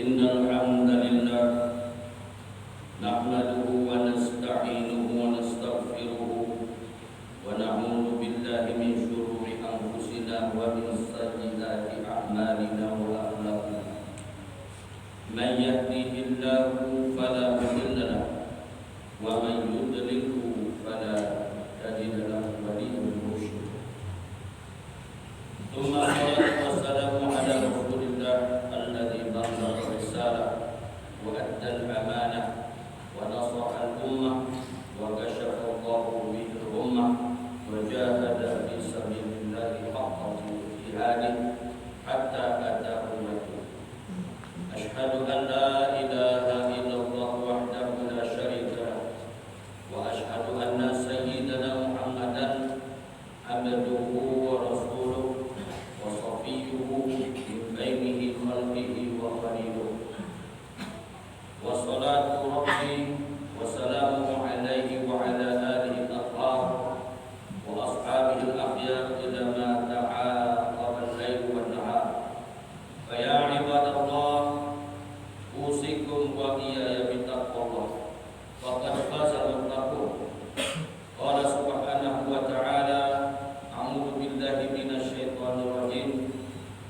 Innal hamdalillah nahmaduhu wa nasta'inuhu wa nastaghfiruhu wa na'udzu billahi min shururi anfusina wa min sayyiati a'malina wa a'malina. Man yahdihillahu fala mudilla lahu wa man yudlilhu fala hadiya lahu waliyun mursyid. Tsumma salatu wassalamu ala Rasulillah alladzi ballagha risalah wa adda al-amanah wa nasaha al-ummah wa kashafa Allahu bihi al-ummah wa jahada fi sabilillahi haqqa jihadihi hatta ataahu al-yaqin. Ashhadu an la ilaha illallah wahdahu la syarika lahu wa ashhadu anna sayyidana Muhammadan abduhu wa rasuluhu wa safiyyuhu min bainihi khalqihi wa khaliluhu. Wa salatu rabbi wa salamuhu alaihi wa ala alihi al-athhar wa ashabihi al-akhyar ila ma ta'aqaba al-layl wa an-nahar. Fa ya ibadallah usikum wa iyaya bittaqwallah faqad faza al-muttaqun. Qala subhanahu wa ta'ala a'udzu billahi minasy syaithanir rajim.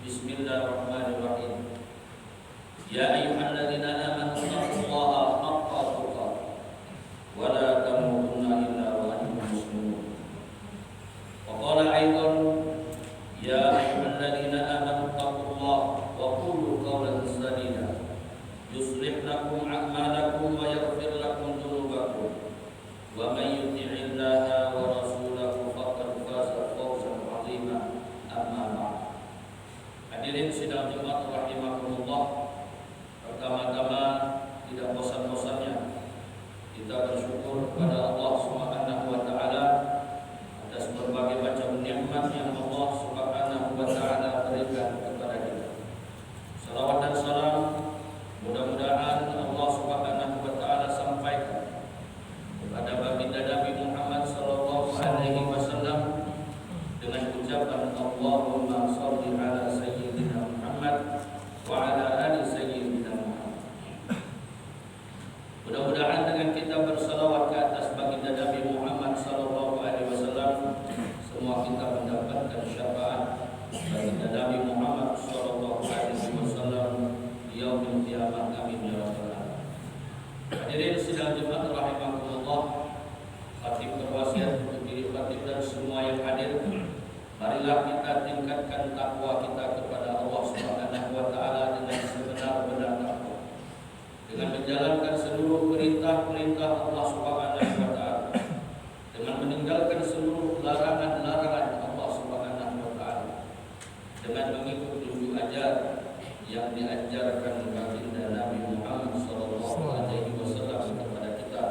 Bismillahirrahmanirrahim. Ya ayyuhalladzina amanu taqullaha haqqa tuqatih wa la tamutunna illa wa antum muslimun. Wa qala aidan ya ayyuhalladzina amanu taqullaha wa qulu qawlan sadida yuslih lakum a'malakum wa yaghfir lakum dhunubakum wa may yuti'illaha wa rasulahu faqad faza fawzan 'azima. Amma ba'd. Hadirin sidang Jumat rahimakumullah, pertama-tama tidak bosan-bosannya kita bersyukur kepada Allah Subhanahu wa taala atas berbagai macam nikmat yang Allah Subhanahu wa taala berikan kepada kita. Salawat dan salam mudah-mudahan Allah Subhanahu wa taala sampaikan kepada baginda Nabi Muhammad sallallahu alaihi wasallam dengan ucapan Allahumma shalli ala sayyidina Muhammad wa ala ali sayyidina Muhammad. Mudah-mudahan dengan kita bersalawat ke atas baginda Nabi Muhammad sallallahu alaihi wasallam, semua kita mendapatkan syafaat baginda Nabi Muhammad sallallahu alaihi wasallam di yaumil qiyamah. Amin ya rabbal alamin. Hadirin sidang Jumat rahimakumullah, khatib berwasiat untuk diri khatib dan semua yang hadir, marilah kita tingkatkan takwa kita kepada Allah Subhanahu wa taala dengan sebenar-benar takwa, dengan menjalankan seluruh perintah-perintah Allah Subhanahu wa taala, dengan meninggalkan seluruh larangan-larangan Allah Subhanahu wa taala, dengan mengikut tunjuk ajar yang diajarkan baginda Nabi Muhammad sallallahu alaihi wasallam kepada kita.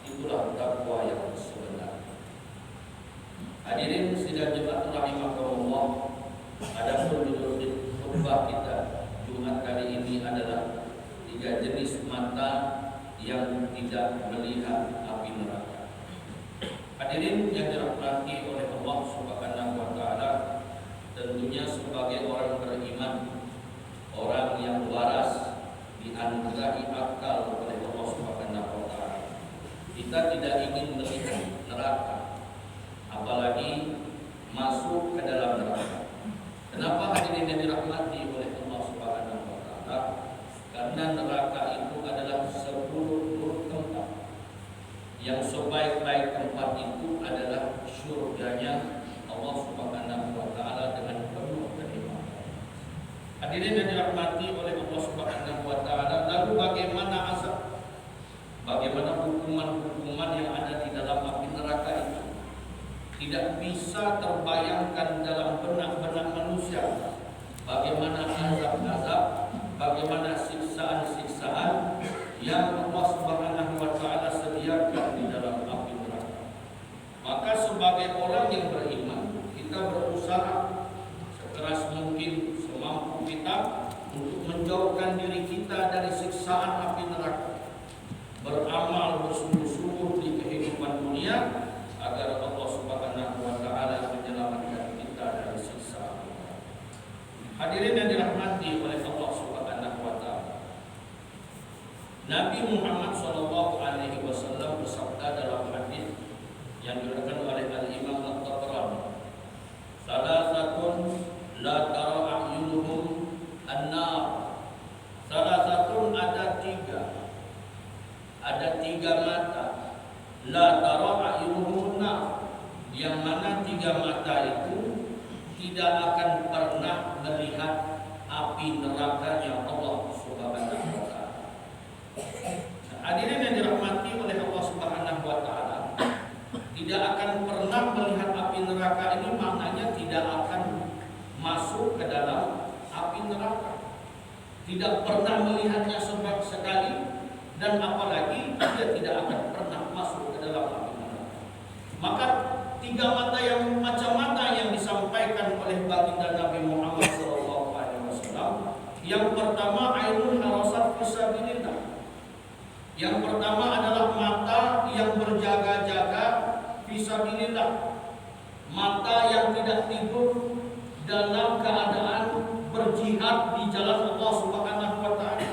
Itulah takwa yang sebenar. Hadirin sidang Jumat rahimakumullah, adapun judul khutbah kita Jumat kali ini adalah 3 jenis mata yang tidak melihat api neraka. Hadirin yang dirahmati oleh Allah Subhanahu wa taala, tentunya sebagai orang beriman, orang yang waras, dianugerahi akal oleh Allah Subhanahu wa taala, kita tidak ingin melihat neraka, apalagi masuk ke dalam neraka. Kenapa hadirin yang dirahmati oleh Allah Subhanahu wa taala? Karena neraka itu adalah seburuk-buruk tempat. Yang sebaik-baik tempat itu adalah surganya Allah Subhanahu wa taala dengan penuh kenikmatan. Hadirin yang dirahmati oleh Allah Subhanahu wa taala, lalu bagaimana azab? Bagaimana hukuman-hukuman yang ada di dalam api neraka itu? Tidak bisa terbayangkan dalam benak-benak manusia. Bagaimana azab-azab, bagaimana siksaan-siksaan yang Allah Subhanahu wa taala Nabi Muhammad Shallallahu Alaihi Wasallam bersabda dalam hadis yang diriwayatkan oleh Al-Imam At-Tabrani, salasatun la tara a'yunuhum an-nar. Salasatun ada tiga mata, la tara a'yunuhum an-nar, yang mana tiga mata itu tidak akan pernah melihat api neraka yang Allah Subhanahu wa taala. Hadirin yang dirahmati oleh Allah Subhanahu wa taala, tidak akan pernah melihat api neraka ini maknanya tidak akan masuk ke dalam api neraka. Tidak pernah melihatnya sekali, dan apalagi dia tidak akan pernah masuk ke dalam api neraka. Maka tiga mata yang macam mata yang disampaikan oleh baginda Nabi Muhammad SAW. Yang pertama, ainun harasat fisabilillah. Yang pertama adalah mata yang berjaga-jaga fisabilillah. Mata yang tidak tidur dalam keadaan berjihad di jalan Allah Subhanahu wa taala.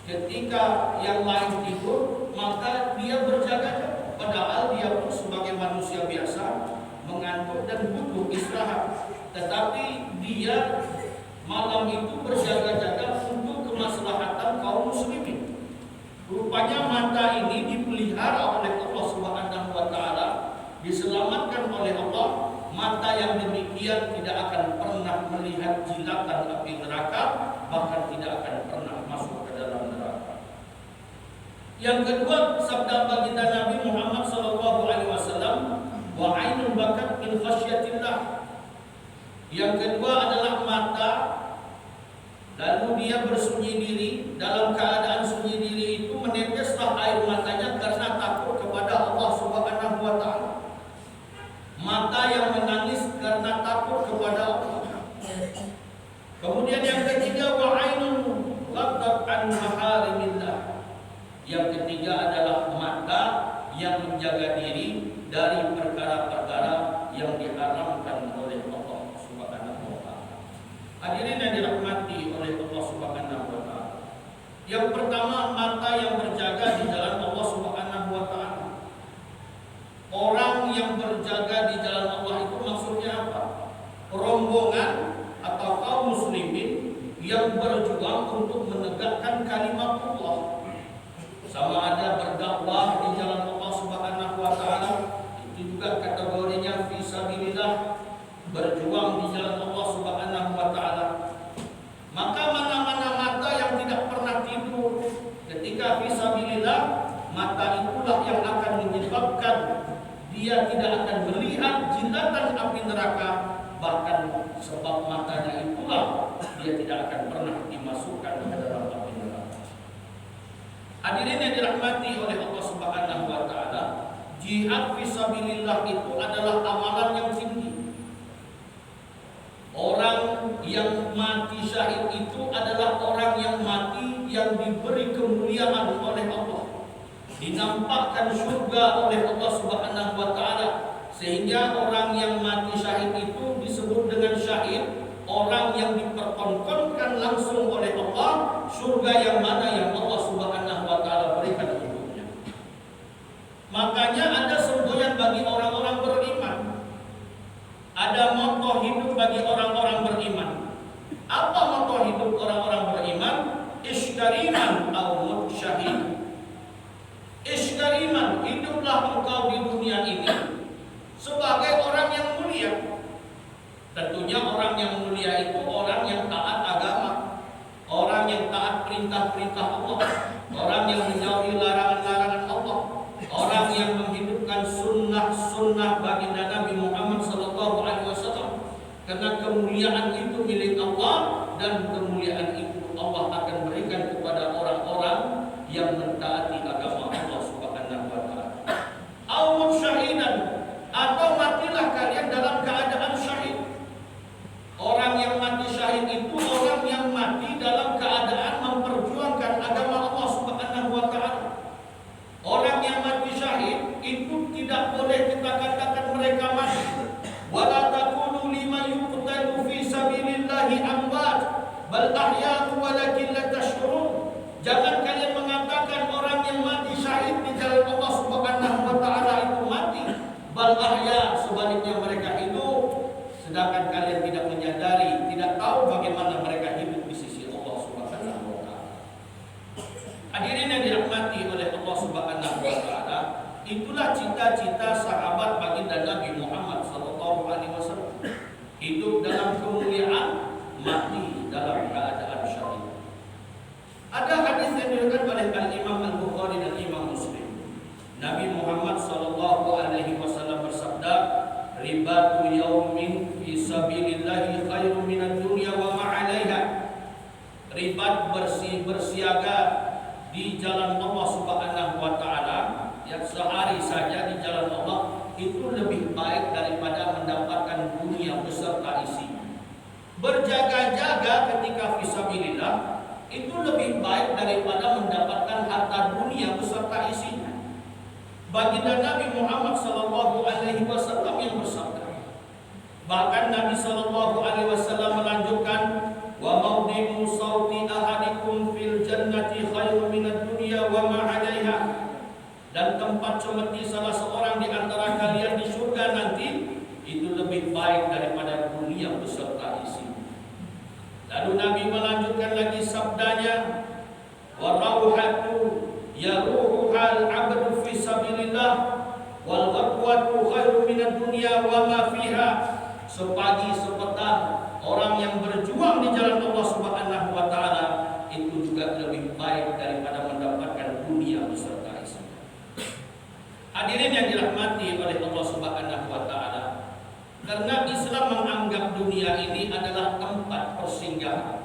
Ketika yang lain tidur, maka dia berjaga-jaga, padahal dia pun sebagai manusia biasa mengantuk dan butuh istirahat. Tetapi dia malam itu berjaga-jaga untuk kemaslahatan kaum muslimin. Rupanya mata ini dipelihara oleh Allah Subhanahu wa taala, diselamatkan oleh Allah. Mata yang demikian tidak akan pernah melihat jilatan api neraka, bahkan tidak akan pernah masuk ke dalam neraka. Yang kedua, sabda baginda Nabi Muhammad SAW, wa ainun bakat min khasyatillah. Yang kedua adalah mata, lalu dia bersunyi diri. Dalam keadaan sunyi diri itu meneteslah air matanya karena takut kepada Allah Subhanahu wa taala. Mata yang menangis karena takut kepada Allah. Kemudian yang ketiga, wa ainun ghaddat an maharimillah. Yang ketiga adalah mata yang menjaga diri dari perkara-perkara yang diharamkan oleh Allah Subhanahu wa taala. Hadirin yang dirahmati oleh Allah Subhanahu wa taala. Yang pertama, mata yang berjaga di jalan Allah Subhanahu wa taala. Orang yang berjaga di jalan Allah itu maksudnya apa? Rombongan atau kaum muslimin yang berjuang untuk menegakkan kalimat Allah. Sama ada berdakwah di jalan Allah Subhanahu wa taala, itu juga kategorinya fisabilillah, berjuang di jalan Allah Subhanahu wa taala. Maka mana-mana mata yang tidak pernah tidur ketika fisabilillah, mata itulah yang akan menyebabkan dia tidak akan melihat jilatan api neraka, bahkan sebab matanya itulah dia tidak akan pernah dimasukkan ke dalam api neraka. Hadirin yang dirahmati oleh Allah Subhanahu wa taala, jihad fisabilillah itu adalah amalan yang tinggi. Orang yang mati syahid itu adalah orang yang mati yang diberi kemuliaan oleh Allah, dinampakkan surga oleh Allah Subhanahu wa taala, sehingga orang yang mati syahid itu disebut dengan syahid, orang yang dipertontonkan langsung oleh Allah surga yang mana yang Allah Subhanahu wa taala berikan untuknya. Makanya ada semboyan bagi orang-orang beriman, ada moto hidup bagi orang-orang beriman. Apa moto hidup orang-orang beriman? Iskariman au syahid. Iskariman, hiduplah engkau di dunia ini sebagai orang yang mulia. Tentunya orang yang mulia itu orang yang taat agama, orang yang taat perintah-perintah Allah, orang yang menjauhi larangan-larangan Allah, orang yang menghidupkan sunnah-sunnah baginda Nabi Muhammad SAW. Karena kemuliaan itu milik Allah, dan kemuliaan itu Allah akan berikan kepada orang-orang yang mentaati agama Allah Subhanahu wa taala. Au syahidan, atau matilah kalian dalam keadaan syahid. Orang yang mati syahid itu orang yang mati dalam keadaan memperjuangkan agama Allah Subhanahu wa taala. Orang yang mati syahid itu tidak boleh kita katakan mereka mati. Wala taqulu lima yuqtalu fi sabilillahi amwat, bal Itulah cita-cita sahabat baginda Nabi Muhammad SAW. Hidup dalam kemuliaan, mati dalam keadaan syahid. Ada hadis yang diriwayatkan oleh Imam Al-Bukhari dan Imam Muslim. Nabi Muhammad SAW bersabda, "Ribatu yaumin fi sabilillahi khairun minad dunya wa ma 'alaiha." Ribat bersiaga di jalan Allah Subhanahu wa taala, yang sehari saja di jalan Allah itu lebih baik daripada mendapatkan dunia beserta isinya. Berjaga-jaga ketika fisabilillah itu lebih baik daripada mendapatkan harta dunia beserta isinya. Baginda Nabi Muhammad SAW yang bersabda. Bahkan Nabi SAW melanjutkan, "Wa mawdi'u sawti ahadikum fil jannati khairun minad dunya wa ma 'alaiha." Dan tempat cemeti salah seorang di antara kalian di surga nanti itu lebih baik daripada dunia beserta isinya. Lalu Nabi melanjutkan lagi sabdanya, "Wa rauhatu yaruhal 'abdu fi sabilillah wal ghadwatu khairun minad dunya wa ma fiha." Sepagi sepetang orang yang berjuang di jalan Allah Subhanahu wa taala itu juga lebih baik daripada mendapatkan dunia beserta isinya. Hadirin yang dirahmati oleh Allah Subhanahu wa taala, karena Islam menganggap dunia ini adalah tempat persinggahan.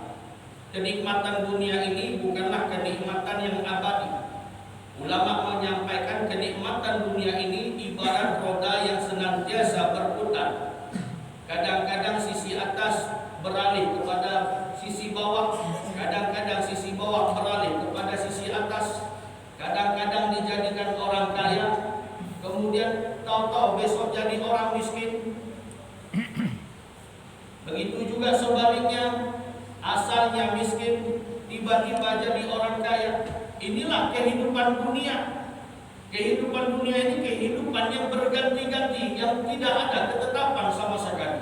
Kenikmatan dunia ini bukanlah kenikmatan yang abadi. Ulama menyampaikan kenikmatan dunia ini ibarat roda yang senantiasa berputar. Kadang-kadang sisi atas beralih kepada sisi bawah, kadang-kadang sisi bawah beralih kepada sisi atas, kadang-kadang dijadikan orang kaya, kemudian tahu-tahu besok jadi orang miskin. Begitu juga sebaliknya, asalnya miskin tiba-tiba jadi orang kaya. Inilah kehidupan dunia. Kehidupan dunia ini kehidupan yang berganti-ganti, yang tidak ada ketetapan sama sekali.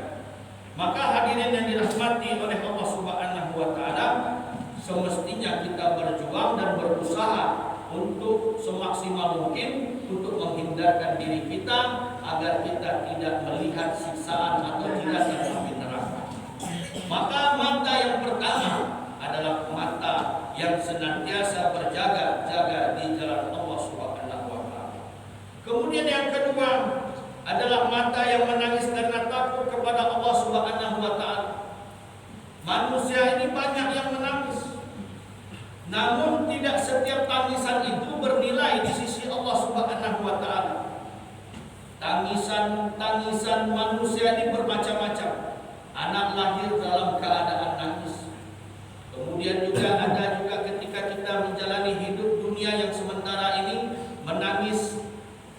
Maka hadirin yang dirahmati oleh Allah Subhanahu wa taala, semestinya kita berjuang dan berusaha untuk semaksimal mungkin untuk menghindarkan diri kita agar kita tidak melihat siksaan atau tidak sampai neraka. Maka mata yang pertama adalah mata yang senantiasa berjaga-jaga di jalan Allah Subhanahu wa taala. Kemudian yang kedua adalah mata yang menangis karena takut kepada Allah Subhanahu wa taala. Manusia ini banyak yang menangis, namun tidak setiap tangisan itu bernilai di sisi Allah Subhanahu wa taala. Tangisan manusia ini bermacam-macam. Anak lahir dalam keadaan nangis. Kemudian juga ada ketika kita menjalani hidup dunia yang sementara ini menangis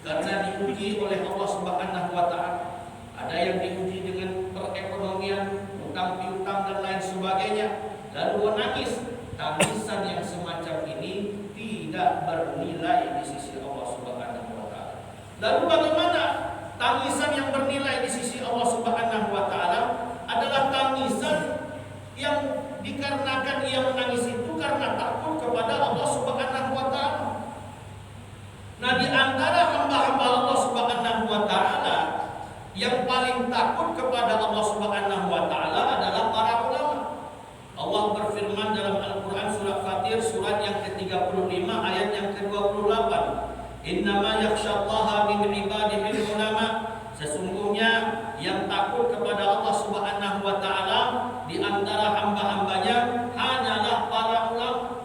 karena diuji oleh Allah Subhanahu wa taala. Ada yang diuji dengan perekonomian, utang piutang dan lain sebagainya, lalu menangis. Tangisan yang semacam ini tidak bernilai di sisi Allah Subhanahu wa taala. Lalu bagaimana tangisan yang bernilai di sisi Allah Subhanahu wa taala? Adalah tangisan yang dikarenakan ia menangis itu karena takut kepada Allah Subhanahu wa taala. Nah, di antara hamba-hamba Allah Subhanahu wa taala yang paling takut kepada Allah Subhanahu wa taala adalah para ulama. Allah berfirman dalam Al-Qur'an surat Fatir surat yang ke-35 ayat yang ke-28. Innama yakhsyallaha min ibadihi ulama. Sesungguhnya yang takut kepada Allah Subhanahu wa taala di antara hamba-hambanya hanyalah para ulama.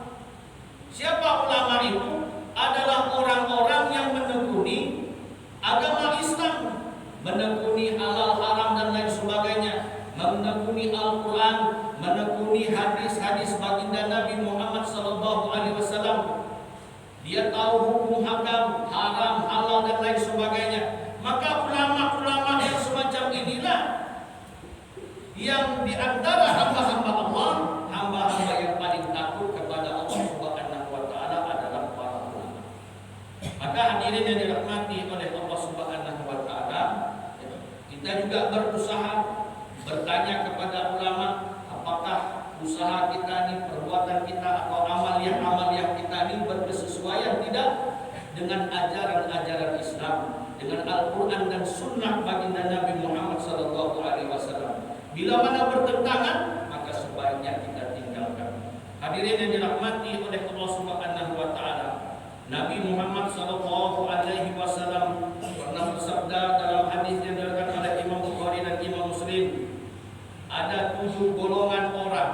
Siapa ulama itu? Adalah orang-orang yang menekuni agama Islam, menekuni halal haram dan lain sebagainya, menekuni Al-Quran, menekuni hadis-hadis baginda Nabi Muhammad SAW. Dia tahu hukum hakam, haram, halal dan lain sebagainya. Maka ulama-ulama yang semacam inilah yang di antara hamba-hamba Allah, hamba-hamba yang paling takut kepada Allah Subhanahu wa taala adalah para ulama. Maka hadirin yang dirahmati oleh Allah Subhanahu wa taala, kita juga berusaha bertanya kepada ulama, apakah usaha kita ini, perbuatan kita atau amal yang kita ini berkesesuaian tidak dengan ajaran-ajaran Islam, dengan Al-Quran dan Sunnah baginda Nabi Muhammad SAW. Bila mana bertentangan, maka sebaiknya kita tinggalkan. Hadirin yang dirahmati oleh Allah Subhanahu wa Ta'ala, Nabi Muhammad SAW pernah bersabda dalam hadis yang diriwayatkan oleh Imam Bukhari dan Imam Muslim, ada 7 golongan orang,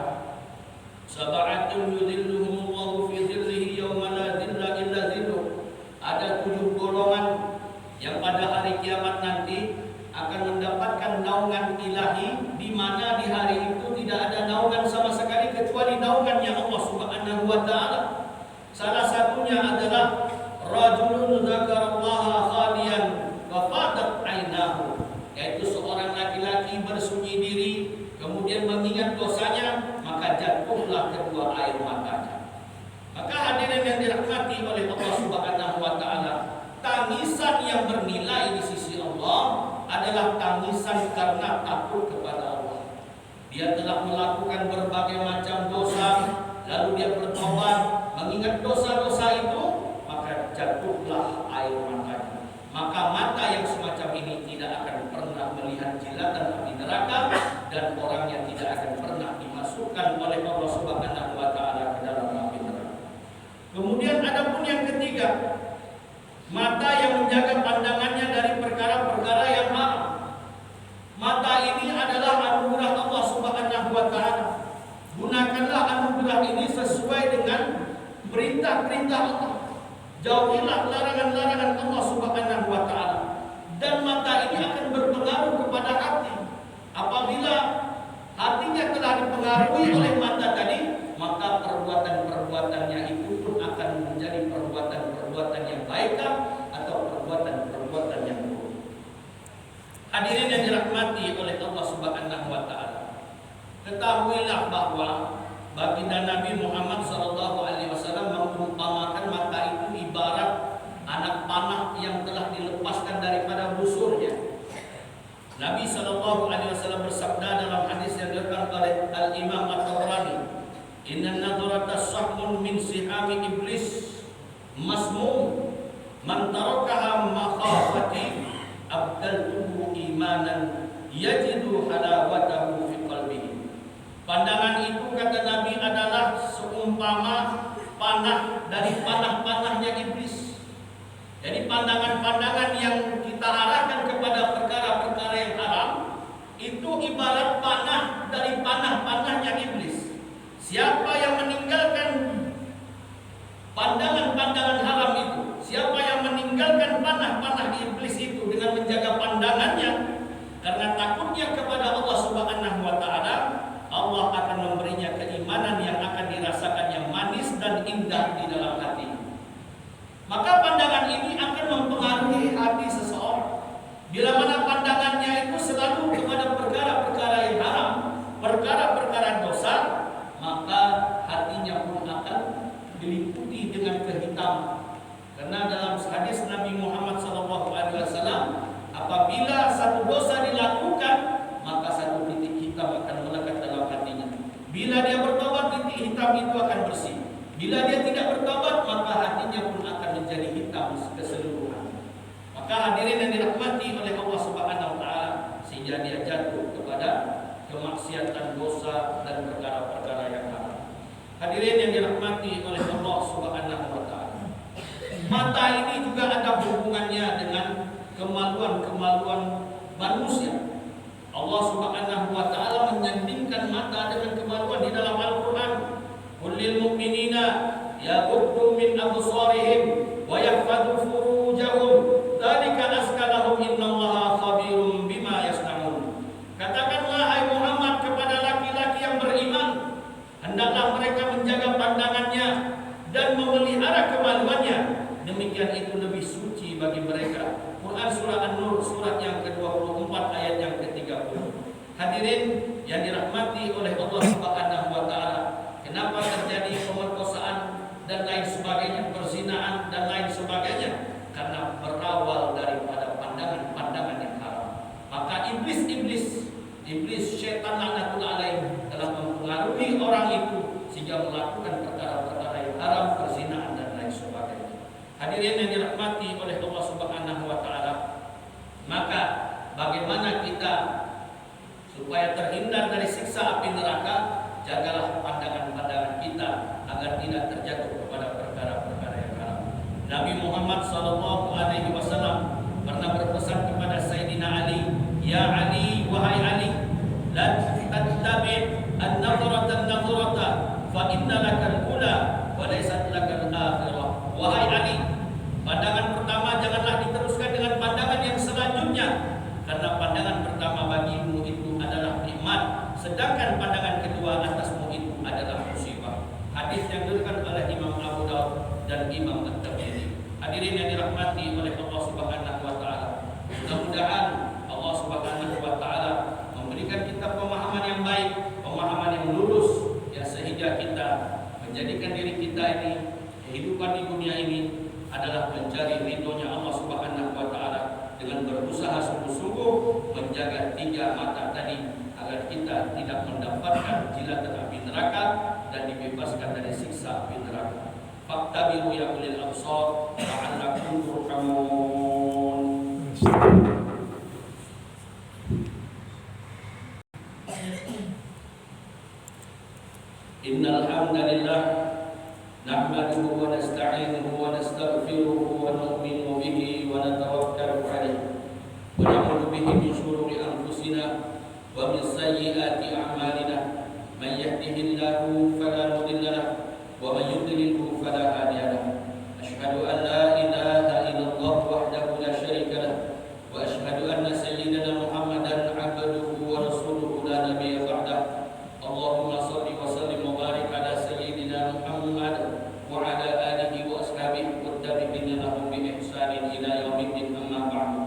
sab'atun yudhilluhumullahu fi dhillihi yawma la dhilla illa dhilluh. Ada 7 golongan yang pada hari kiamat nanti akan mendapatkan naungan ilahi, di mana di hari itu tidak ada naungan sama sekali kecuali naungannya Allah Subhanahu wa Ta'ala. Salah satunya adalah rajulun dzakarallaha khaliyan wa fadat ainahu, yaitu seorang laki-laki bersunyi diri kemudian mengingat dosanya, maka jatuhlah kedua air matanya. Maka hadirin yang dirahmati oleh Allah Subhanahu wa Ta'ala, tangisan yang bernilai di sisi Allah adalah tangisan karena takut kepada Allah. Dia telah melakukan berbagai macam dosa, lalu dia bertobat, mengingat dosa-dosa itu, maka jatuhlah air matanya. Maka mata yang semacam ini tidak akan pernah melihat jilatan api neraka, dan orangnya tidak akan pernah dimasukkan oleh Allah Subhanahu wa Ta'ala ke dalam api neraka. Kemudian ada pun yang ketiga, mata yang menjaga pandangannya dari perkara-perkara yang haram. Mata ini adalah anugerah Allah Subhanahu wa Ta'ala. Gunakanlah anugerah ini sesuai dengan perintah-perintah Allah. Jauhilah larangan-larangan Allah Subhanahu wa Ta'ala. Dan mata ini akan berpengaruh kepada hati. Apabila hatinya telah dipengaruhi oleh mata tadi, maka perbuatan-perbuatannya itu pun akan menjadi perbuatan-perbuatan yang baik atau perbuatan-perbuatan yang buruk. Hadirin yang dirahmati oleh Allah Subhanahu wa Ta'ala, ketahuilah bahwa baginda Nabi Muhammad SAW mengumpamakan mata itu ibarat anak panah yang telah dilepaskan daripada busurnya. Nabi SAW bersabda dalam hadis yang diriwayatkan oleh Al-Imam At-Tabrani, "Inna nadharata sahmun min sihami iblis masmum man tarakaha makhafati abdaltuhu imanan yajidu halawatahu fi qalbihi." Pandangan itu, kata Nabi, adalah seumpama panah dari panah-panahnya iblis. Jadi pandangan-pandangan yang kita arahkan kepada perkara-perkara yang haram itu ibarat panah dari panah-panahnya iblis. Siapa yang meninggalkan pandangan-pandangan haram itu, siapa yang meninggalkan panah-panah iblis itu dengan menjaga pandangannya karena takutnya kepada Allah Subhanahu wa Ta'ala, Allah akan memberinya keimanan yang akan dirasakan yang manis dan indah di dalam hati. Maka pandangan ini akan mempengaruhi hati seseorang. Bila mana pandangannya itu selalu kepada perkara-perkara yang haram, perkara-perkara dosa, maka hatinya pun akan diliputi dengan kehitaman. Karena dalam hadis Nabi Muhammad SAW, apabila satu dosa dilakukan, maka satu titik hitam akan melekat dalam hatinya. Bila dia bertobat, titik hitam itu akan bersih. Bila dia tidak bertobat, maka hatinya pun akan menjadi hitam keseluruhan. Maka hadirin yang dirahmati oleh Allah Subhanahu wa Ta'ala, sehingga dia jatuh kepada kemaksiatan, dosa, dan perkara-perkara yang haram. Hadirin yang dirahmati oleh Allah Subhanahu wa Ta'ala, mata ini juga ada hubungannya dengan kemaluan-kemaluan manusia. Allah Subhanahu wa Ta'ala menyandingkan mata dengan kemaluan di dalam Al-Quran. Qul lil mu'minina yaghuddu min absarihim wa yahfadhu furujahum dzalika azka lahum innallaha khabirum bima yasnaun. Katakanlah hai Muhammad kepada laki-laki yang beriman, hendaklah mereka menjaga pandangannya dan memelihara kemaluannya, demikian itu lebih suci bagi mereka. Quran surah An-Nur surat yang ke-24 ayat yang ke-30. Hadirin yang dirahmati oleh Allah Subhanahu wa Ta'ala, kenapa terjadi pemerkosaan dan lain sebagainya, perzinahan dan lain sebagainya? Karena berawal daripada pandangan-pandangan yang haram. Maka iblis syaitan laknatullah alaih telah mempengaruhi orang itu sehingga melakukan perkara-perkara yang haram, perzinahan dan lain sebagainya. Hadirin yang dirahmati bagaimana kita supaya terhindar dari siksa api neraka, jagalah pandangan-pandangan kita agar tidak terjatuh kepada perkara-perkara yang haram. Nabi Muhammad SAW pernah berpesan kepada Sayyidina Ali, "Ya Ali, wahai Ali, la tattabi' an-nazrata fa inna lakal ula wa laysat lakal akhirah." Wahai Ali, pandangan pertama janganlah diteruskan dengan pandangan yang selanjutnya, karena pandangan pertama bagimu itu adalah nikmat, sedangkan pandangan kedua atasmu itu adalah musibah. Hadis yang diriwayatkan oleh Imam Abu Daud dan Imam At-Tirmidzi. Hadirin yang dirahmati oleh Allah Subhanahu wa taala. Mudah-mudahan Allah Subhanahu wa taala memberikan kita pemahaman yang baik, pemahaman yang lurus, ya, sehingga kita menjadikan diri kita ini, kehidupan di dunia ini adalah mencari ridhonya Allah Subhanahu wa taala dengan berusaha sungguh-sungguh menjaga 3 mata tadi agar kita tidak mendapatkan jilatan api neraka dan dibebaskan dari siksa api neraka. Faktabiru ya ulil absar la'allakum turhamun. Innal hamdalillah nahmaduhu wa nasta'inuhu wa nastaghfiruhu wa nu'minu bihi wa natawakkalu 'alaihi wa na'udzu bihi min shururi anfusina wa min sayyiati a'malina. Man yahdihillahu fala mudilla lahu wa man yudlilhu fala hadiya lahu. Asyhadu an la ilaha illallah wahdahu la syarika lahu wa asyhadu anna sayyidana Muhammadan 'abduhu wa rasuluhu la nabiyya ba'dahu. Allahumma shalli wa sallim wa barik ala sayyidina Muhammad wa ala alihi wa ashabihi wa tabi'in lahum bi ihsanin ila yaumiddin, amma ba'du.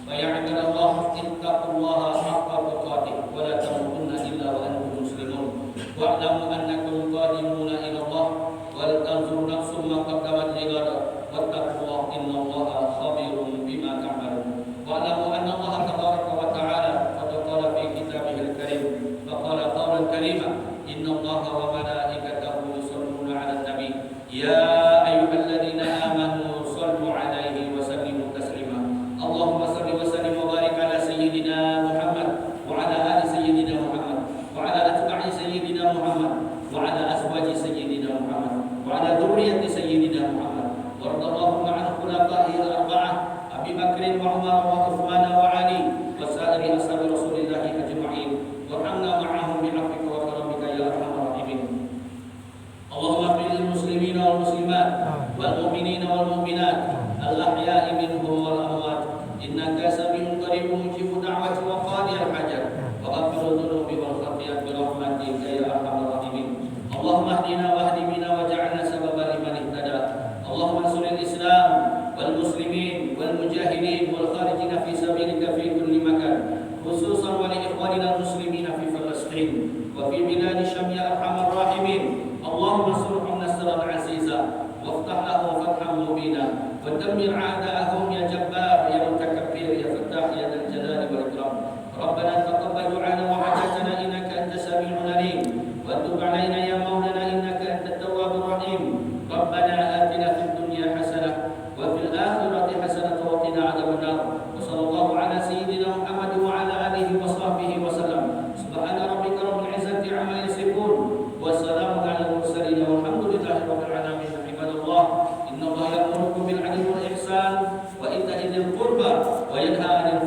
Fa ya ibadallah ittaqullaha haqqa tuqatih wa la tamutunna illa wa antum muslimun. Wa'lamu annakum qadimuna ila Allah wal tanzur nafsum ma qaddamat lighad wattaqullaha innallaha khabirun bima ta'malun. Wa'lamu anna Allah tabaraka wa ta'ala qad qala fi kitabihil karim faqala qawlan karima innallaha wa malaikatahu yusholluna 'alan nabi ya ayyuhalladzina amanu shallu 'alaihi wa sallimu taslima. Allahumma shalli wa sallim wa barik ala sayyidina Muhammad wa ala ali sayyidina Muhammad wa ala atba'i sayyidina Muhammad wa ala azwaji sayyidina Muhammad wa ala dzurriyyati sayyidina Muhammad warḍallahu 'an khulafa'il arba'ah Abi Bakr wa Umar wa Uthman wa Ali wa sa'iri ashabi Rasulillah ajma'in warhamna ma'ahum bi'afwika wa karamika ya arhamar rahimin. Allahumma ighfir lil muslimina wal muslimat wal mu'minina wal mu'minat al-ahya'i minhum wal amwat innaka sami'un qaribun mujibud da'wati wa qadiyal hajat wa ghafirudz dzunubi wal khati'at bi rahmatika ya arhamar rahimin. Allahumma hdina wa hdi bina waj'alna sababan liman ihtada. Allahumma ansuril Islam wal muslimin wal mujahidin wal kharijina fi sabilika fi kulli makan, khususan wa li ikhwanina muslimina fi Palestin wa fi bilad Syam ya arhamar rahimin. Allahumma surhum nasran aziza waftah lahum fathan mubina wa dammir a'da'ahum ya jabbar ya mutakabbir ya fattah ya dzal jalali wal ikram. Rabbana taqabbal du'ana wa hajatana innaka antas sami'ul alim wa tub 'alaina ya maulana innaka antat tawwabur rahim. Rabbana atina fid dunya hasanah wa fil akhirati hasanah wa qina adzabannar. Wa sallallahu ala sayyidina Muhammad wa ala alihi wa sahbihi wa sallam. Subhana rabbika rabbil izzati 'amma yasifun wa salamun 'alal mursalin walhamdulillahi rabbil alamin. Ibadallah, innallaha ya'murukum bil 'adli wal ihsan wa ita'i dzil qurba wa yanha 'anil